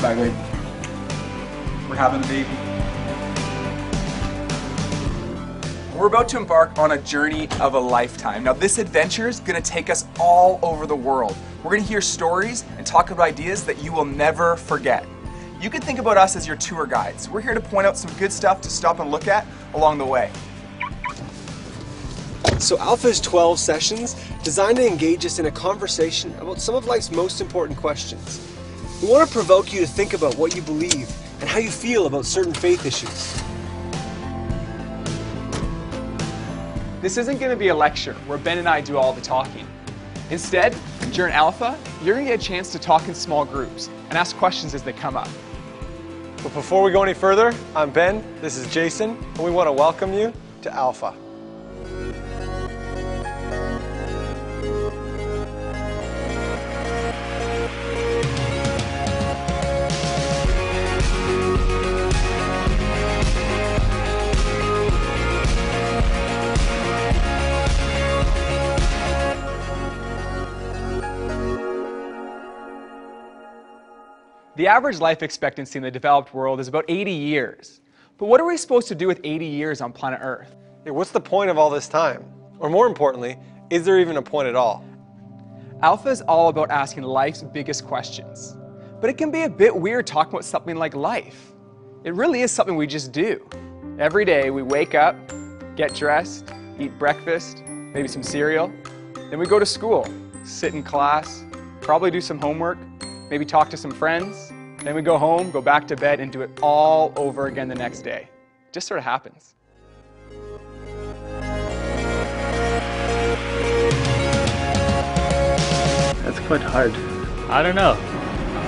Bye, babe. We're having a baby. We're about to embark on a journey of a lifetime. Now, this adventure is going to take us all over the world. We're going to hear stories and talk about ideas that you will never forget. You can think about us as your tour guides. We're here to point out some good stuff to stop and look at along the way. So Alpha is 12 sessions designed to engage us in a conversation about some of life's most important questions. We want to provoke you to think about what you believe and how you feel about certain faith issues. This isn't going to be a lecture where Ben and I do all the talking. Instead, during Alpha, you're going to get a chance to talk in small groups and ask questions as they come up. But before we go any further, I'm Ben, this is Jason, and we want to welcome you to Alpha. The average life expectancy in the developed world is about 80 years. But what are we supposed to do with 80 years on planet Earth? Yeah, what's the point of all this time? Or more importantly, is there even a point at all? Alpha is all about asking life's biggest questions. But it can be a bit weird talking about something like life. It really is something we just do. Every day we wake up, get dressed, eat breakfast, maybe some cereal. Then we go to school, sit in class, probably do some homework, maybe talk to some friends, then we go home, go back to bed, and do it all over again the next day. It just sort of happens. That's quite hard. I don't know.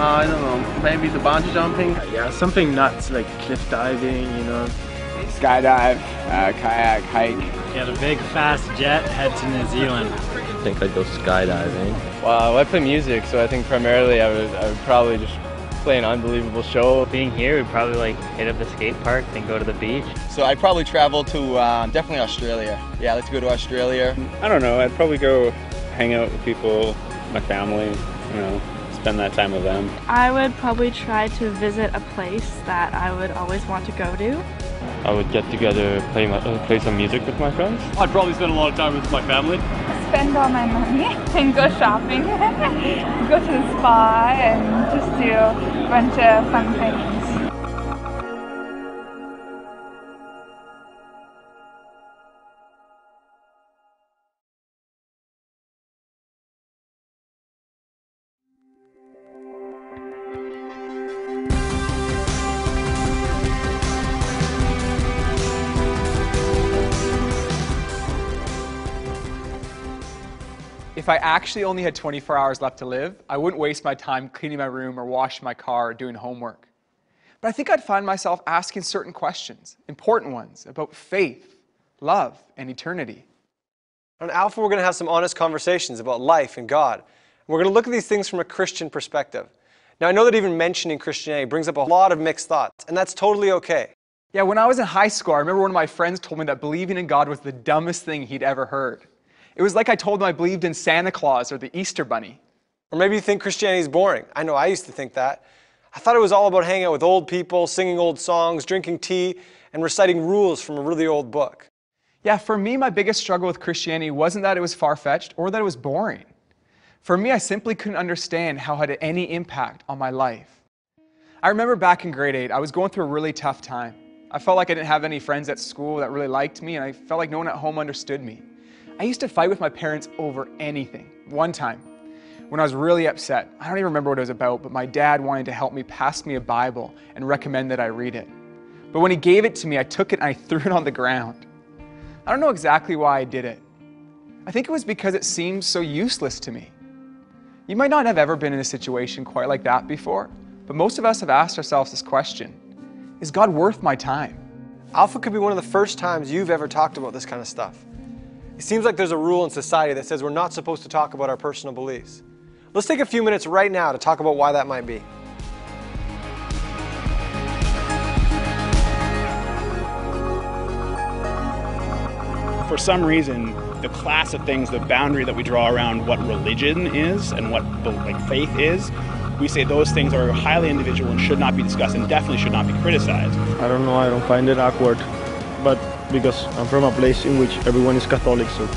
I don't know. Maybe the bungee jumping? Yeah, something nuts like cliff diving, you know. Skydive, kayak, hike. Get a big fast jet, head to New Zealand. I think I'd go skydiving. Well, I play music, so I think primarily I would probably just play an unbelievable show. Being here, we'd probably like hit up the skate park, then go to the beach. So I'd probably travel to definitely Australia. Yeah, I'd like to go to Australia. I don't know, I'd probably go hang out with people, my family, you know, spend that time with them. I would probably try to visit a place that I would always want to go to. I would get together, play some music with my friends. I'd probably spend a lot of time with my family. Spend all my money and go shopping, go to the spa and just do a bunch of fun things. If I actually only had 24 hours left to live, I wouldn't waste my time cleaning my room or washing my car or doing homework. But I think I'd find myself asking certain questions, important ones, about faith, love, and eternity. On Alpha, we're going to have some honest conversations about life and God. We're going to look at these things from a Christian perspective. Now, I know that even mentioning Christianity brings up a lot of mixed thoughts, and that's totally okay. Yeah, when I was in high school, I remember one of my friends told me that believing in God was the dumbest thing he'd ever heard. It was like I told him I believed in Santa Claus or the Easter Bunny. Or maybe you think Christianity is boring. I know I used to think that. I thought it was all about hanging out with old people, singing old songs, drinking tea, and reciting rules from a really old book. Yeah, for me, my biggest struggle with Christianity wasn't that it was far-fetched or that it was boring. For me, I simply couldn't understand how it had any impact on my life. I remember back in grade 8, I was going through a really tough time. I felt like I didn't have any friends at school that really liked me, and I felt like no one at home understood me. I used to fight with my parents over anything. One time, when I was really upset, I don't even remember what it was about, but my dad wanted to help me pass me a Bible and recommend that I read it. But when he gave it to me, I took it and I threw it on the ground. I don't know exactly why I did it. I think it was because it seemed so useless to me. You might not have ever been in a situation quite like that before, but most of us have asked ourselves this question: is God worth my time? Alpha could be one of the first times you've ever talked about this kind of stuff. It seems like there's a rule in society that says we're not supposed to talk about our personal beliefs. Let's take a few minutes right now to talk about why that might be. For some reason, the class of things, the boundary that we draw around what religion is and what faith is, we say those things are highly individual and should not be discussed and definitely should not be criticized. I don't know, I don't find it awkward, but because I'm from a place in which everyone is Catholic, so.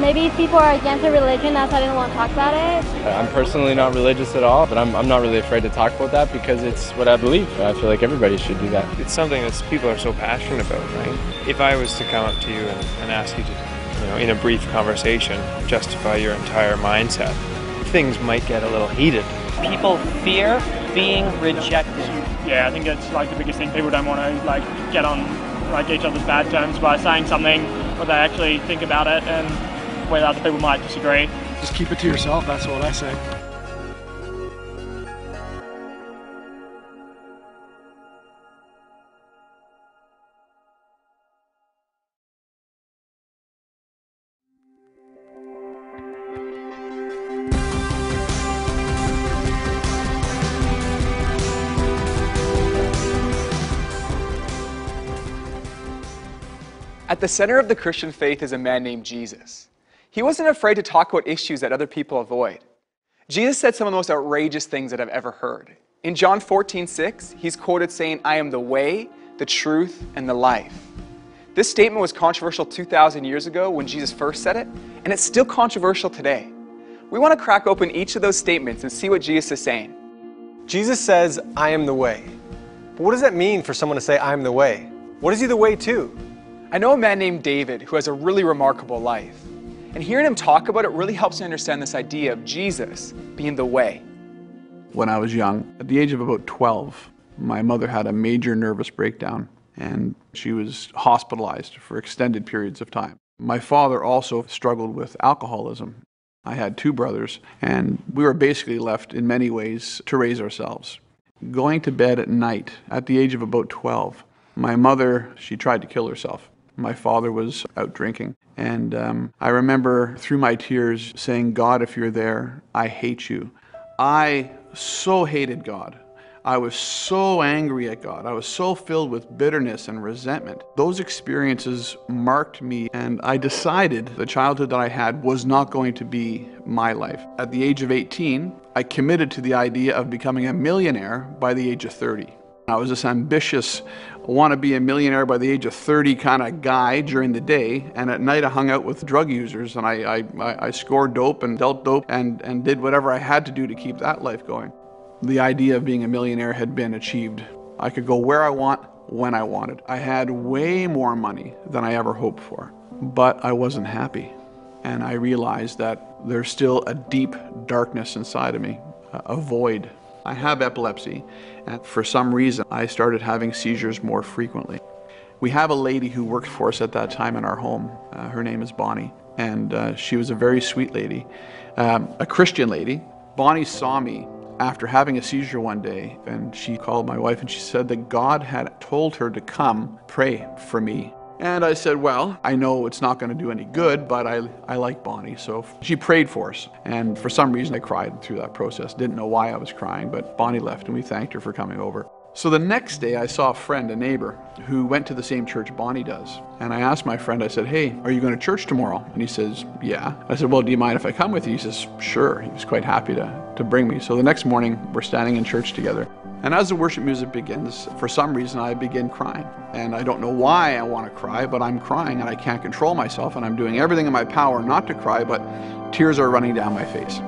Maybe people are against a religion, that's why they don't want to talk about it. I'm personally not religious at all, but I'm not really afraid to talk about that because it's what I believe. I feel like everybody should do that. It's something that people are so passionate about, right? If I was to come up to you and ask you to, in a brief conversation, justify your entire mindset, things might get a little heated. People fear being rejected. Yeah, I think it's like the biggest thing. People don't want to get on each other's bad terms by saying something, or they actually think about it and whether other people might disagree. Just keep it to yourself, that's what I say. At the center of the Christian faith is a man named Jesus. He wasn't afraid to talk about issues that other people avoid. Jesus said some of the most outrageous things that I've ever heard. In John 14:6, he's quoted saying, "I am the way, the truth, and the life." This statement was controversial 2,000 years ago when Jesus first said it, and it's still controversial today. We want to crack open each of those statements and see what Jesus is saying. Jesus says, "I am the way." But what does that mean for someone to say, "I am the way"? What is he the way to? I know a man named David who has a really remarkable life. And hearing him talk about it really helps me understand this idea of Jesus being the way. When I was young, at the age of about 12, my mother had a major nervous breakdown and she was hospitalized for extended periods of time. My father also struggled with alcoholism. I had two brothers and we were basically left in many ways to raise ourselves. Going to bed at night at the age of about 12, my mother, she tried to kill herself. My father was out drinking. And I remember through my tears saying, "God, if you're there, I hate you." I so hated God. I was so angry at God. I was so filled with bitterness and resentment. Those experiences marked me, and I decided the childhood that I had was not going to be my life. At the age of 18, I committed to the idea of becoming a millionaire by the age of 30. I was this ambitious, want to be a millionaire by the age of 30 kind of guy during the day, and at night I hung out with drug users and I scored dope and dealt dope and did whatever I had to do to keep that life going. The idea of being a millionaire had been achieved. I could go where I want, when I wanted. I had way more money than I ever hoped for, but I wasn't happy. And I realized that there's still a deep darkness inside of me, a void. I have epilepsy, and for some reason, I started having seizures more frequently. We have a lady who worked for us at that time in our home. Her name is Bonnie, and she was a very sweet lady, a Christian lady. Bonnie saw me after having a seizure one day, and she called my wife and she said that God had told her to come pray for me. And I said, well, I know it's not going to do any good, but I like Bonnie. So she prayed for us. And for some reason, I cried through that process. Didn't know why I was crying, but Bonnie left and we thanked her for coming over. So the next day, I saw a friend, a neighbor, who went to the same church Bonnie does. And I asked my friend, I said, hey, are you going to church tomorrow? And he says, yeah. I said, well, do you mind if I come with you? He says, sure. He was quite happy to bring me. So the next morning, we're standing in church together. And as the worship music begins, for some reason, I begin crying. And I don't know why I want to cry, but I'm crying and I can't control myself. And I'm doing everything in my power not to cry, but tears are running down my face.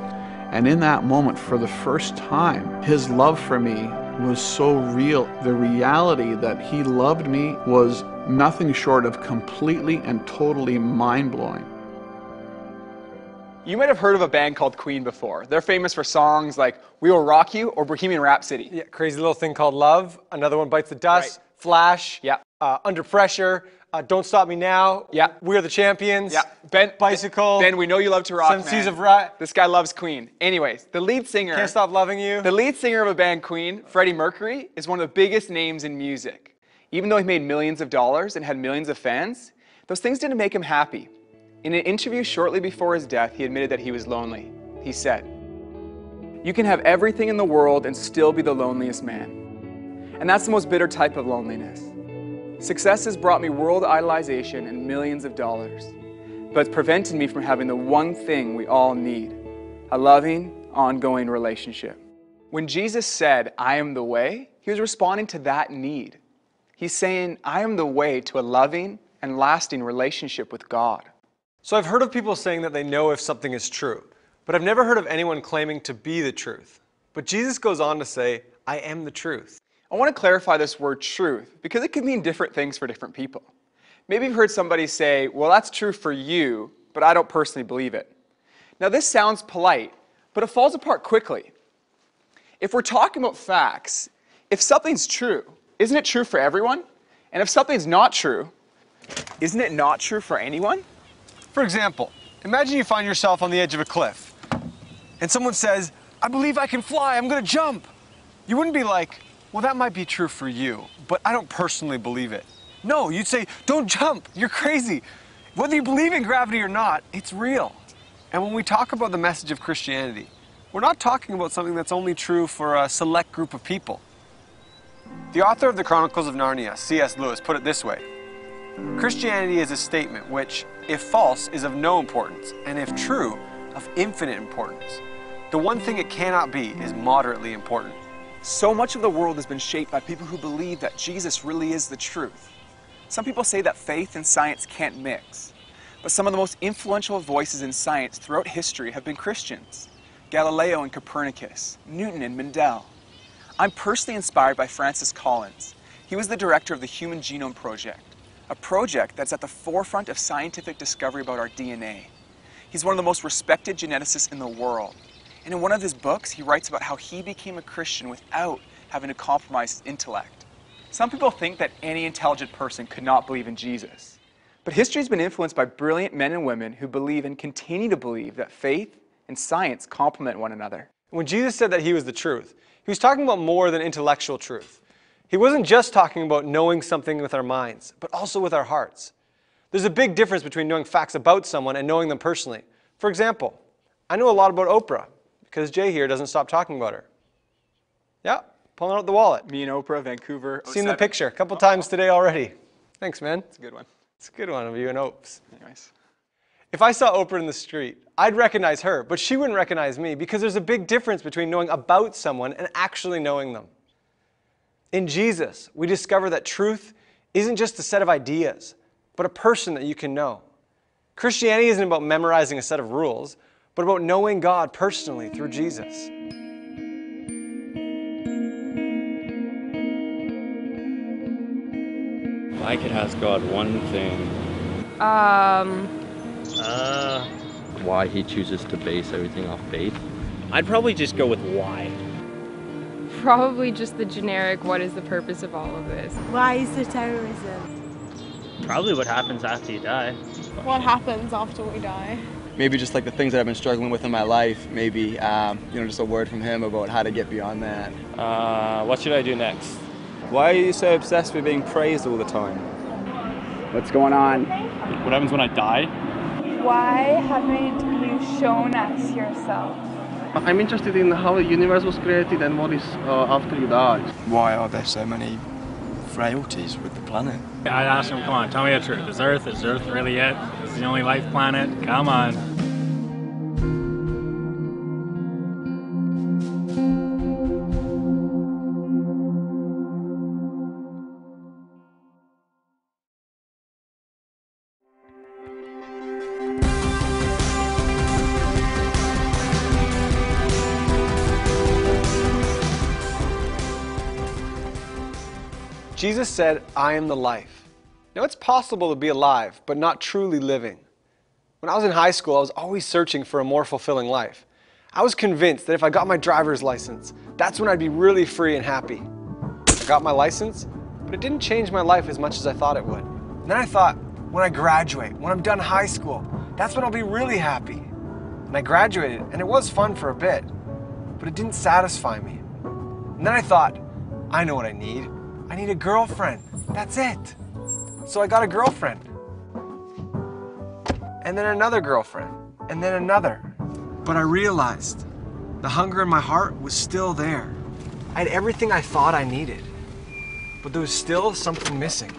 And in that moment, for the first time, his love for me was so real. The reality that he loved me was nothing short of completely and totally mind-blowing. You might have heard of a band called Queen before. They're famous for songs like We Will Rock You or Bohemian Rhapsody. Yeah, Crazy Little Thing Called Love. Another one, Bites the Dust. Right. Flash. Yeah. Under Pressure. Don't Stop Me Now. Yeah. We're the Champions. Yeah. Ben, Bicycle. Ben, we know you love to rock, Seven Seas of Rye. This guy loves Queen. Anyways, the lead singer. Can't Stop Loving You. The lead singer of a band, Queen, Freddie Mercury, is one of the biggest names in music. Even though he made millions of dollars and had millions of fans, those things didn't make him happy. In an interview shortly before his death, he admitted that he was lonely. He said, "You can have everything in the world and still be the loneliest man. And that's the most bitter type of loneliness. Success has brought me world idolization and millions of dollars, but it's prevented me from having the one thing we all need, a loving, ongoing relationship." When Jesus said, I am the way, he was responding to that need. He's saying, I am the way to a loving and lasting relationship with God. So I've heard of people saying that they know if something is true, but I've never heard of anyone claiming to be the truth. But Jesus goes on to say, I am the truth. I want to clarify this word truth because it can mean different things for different people. Maybe you've heard somebody say, well, that's true for you, but I don't personally believe it. Now this sounds polite, but it falls apart quickly. If we're talking about facts, if something's true, isn't it true for everyone? And if something's not true, isn't it not true for anyone? For example, imagine you find yourself on the edge of a cliff and someone says, I believe I can fly, I'm going to jump. You wouldn't be like, well, that might be true for you, but I don't personally believe it. No, you'd say, don't jump, you're crazy. Whether you believe in gravity or not, it's real. And when we talk about the message of Christianity, we're not talking about something that's only true for a select group of people. The author of the Chronicles of Narnia, C.S. Lewis, put it this way. Christianity is a statement which, if false, is of no importance, and if true, of infinite importance. The one thing it cannot be is moderately important. So much of the world has been shaped by people who believe that Jesus really is the truth. Some people say that faith and science can't mix, but some of the most influential voices in science throughout history have been Christians. Galileo and Copernicus, Newton and Mendel. I'm personally inspired by Francis Collins. He was the director of the Human Genome Project, a project that's at the forefront of scientific discovery about our DNA. He's one of the most respected geneticists in the world. And in one of his books, he writes about how he became a Christian without having to compromise his intellect. Some people think that any intelligent person could not believe in Jesus. But history has been influenced by brilliant men and women who believe and continue to believe that faith and science complement one another. When Jesus said that he was the truth, he was talking about more than intellectual truth. He wasn't just talking about knowing something with our minds, but also with our hearts. There's a big difference between knowing facts about someone and knowing them personally. For example, I know a lot about Oprah because Jay here doesn't stop talking about her. Yeah, pulling out the wallet. Me and Oprah, Vancouver. Seen the picture a couple times today already. Thanks, man. It's a good one. It's a good one of you and Opes. Anyways. If I saw Oprah in the street, I'd recognize her, but she wouldn't recognize me because there's a big difference between knowing about someone and actually knowing them. In Jesus, we discover that truth isn't just a set of ideas, but a person that you can know. Christianity isn't about memorizing a set of rules, but about knowing God personally through Jesus. I could ask God one thing. Why he chooses to base everything off faith? I'd probably just go with why. Probably just the generic, what is the purpose of all of this? Why is there terrorism? Probably what happens after you die. What happens after we die? Maybe just like the things that I've been struggling with in my life. Maybe, just a word from him about how to get beyond that. What should I do next? Why are you so obsessed with being praised all the time? What's going on? What happens when I die? Why haven't you shown us yourself? I'm interested in how the universe was created and what is after you die. Why are there so many frailties with the planet? I'd ask him, come on, tell me the truth. Is Earth really it? Is it the only life planet? Come on. Jesus said, I am the life. Now it's possible to be alive, but not truly living. When I was in high school, I was always searching for a more fulfilling life. I was convinced that if I got my driver's license, that's when I'd be really free and happy. I got my license, but it didn't change my life as much as I thought it would. And then I thought, when I graduate, when I'm done high school, that's when I'll be really happy. And I graduated, and it was fun for a bit, but it didn't satisfy me. And then I thought, I know what I need. I need a girlfriend. That's it. So I got a girlfriend. And then another girlfriend. And then another. But I realized the hunger in my heart was still there. I had everything I thought I needed. But there was still something missing.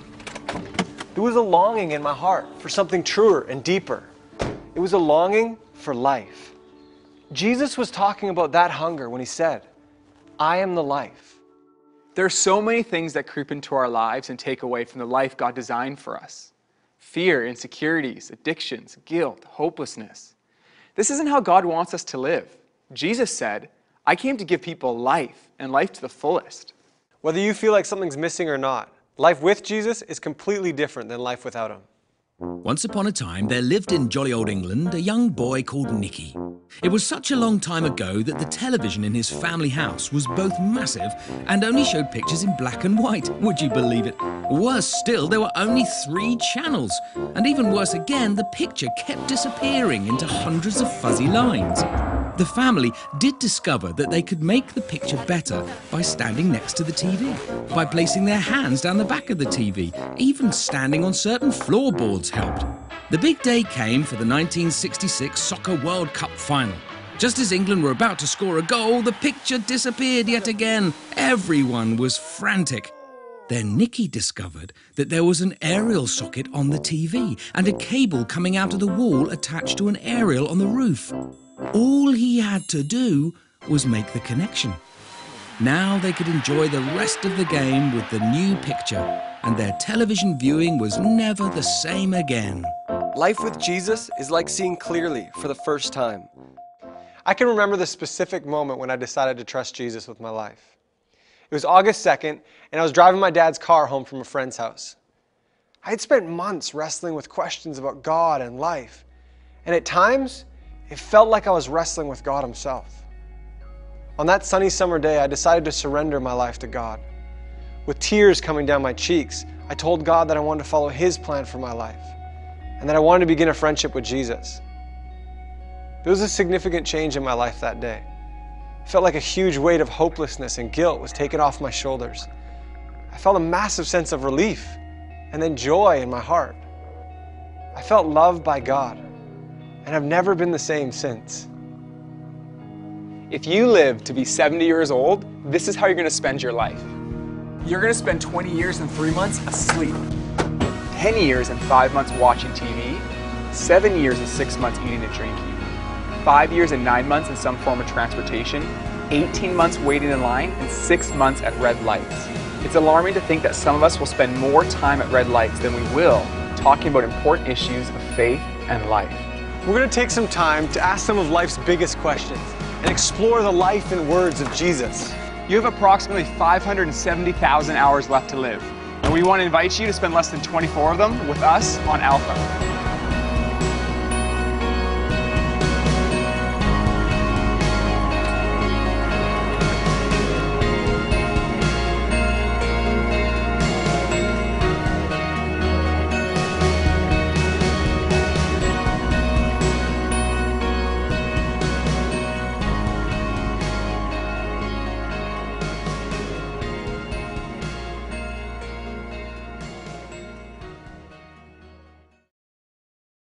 There was a longing in my heart for something truer and deeper. It was a longing for life. Jesus was talking about that hunger when he said, I am the life. There are so many things that creep into our lives and take away from the life God designed for us. Fear, insecurities, addictions, guilt, hopelessness. This isn't how God wants us to live. Jesus said, I came to give people life, and life to the fullest. Whether you feel like something's missing or not, life with Jesus is completely different than life without him. Once upon a time, there lived in jolly old England a young boy called Nicky. It was such a long time ago that the television in his family house was both massive and only showed pictures in black and white. Would you believe it? Worse still, there were only 3 channels. And even worse again, the picture kept disappearing into hundreds of fuzzy lines. The family did discover that they could make the picture better by standing next to the TV, by placing their hands down the back of the TV. Even standing on certain floorboards helped. The big day came for the 1966 Soccer World Cup final. Just as England were about to score a goal, the picture disappeared yet again. Everyone was frantic. Then Nicky discovered that there was an aerial socket on the TV and a cable coming out of the wall attached to an aerial on the roof. All he had to do was make the connection. Now they could enjoy the rest of the game with the new picture, and their television viewing was never the same again. Life with Jesus is like seeing clearly for the first time. I can remember the specific moment when I decided to trust Jesus with my life. It was August 2nd, and I was driving my dad's car home from a friend's house. I had spent months wrestling with questions about God and life, and at times, it felt like I was wrestling with God himself. On that sunny summer day, I decided to surrender my life to God. With tears coming down my cheeks, I told God that I wanted to follow his plan for my life, and that I wanted to begin a friendship with Jesus. There was a significant change in my life that day. It felt like a huge weight of hopelessness and guilt was taken off my shoulders. I felt a massive sense of relief and then joy in my heart. I felt loved by God, and I've never been the same since. If you live to be 70 years old, this is how you're going to spend your life. You're going to spend 20 years and 3 months asleep, 10 years and 5 months watching TV, 7 years and 6 months eating and drinking, 5 years and 9 months in some form of transportation, 18 months waiting in line, and 6 months at red lights. It's alarming to think that some of us will spend more time at red lights than we will talking about important issues of faith and life. We're going to take some time to ask some of life's biggest questions and explore the life and words of Jesus. You have approximately 570,000 hours left to live, and we want to invite you to spend less than 24 of them with us on Alpha.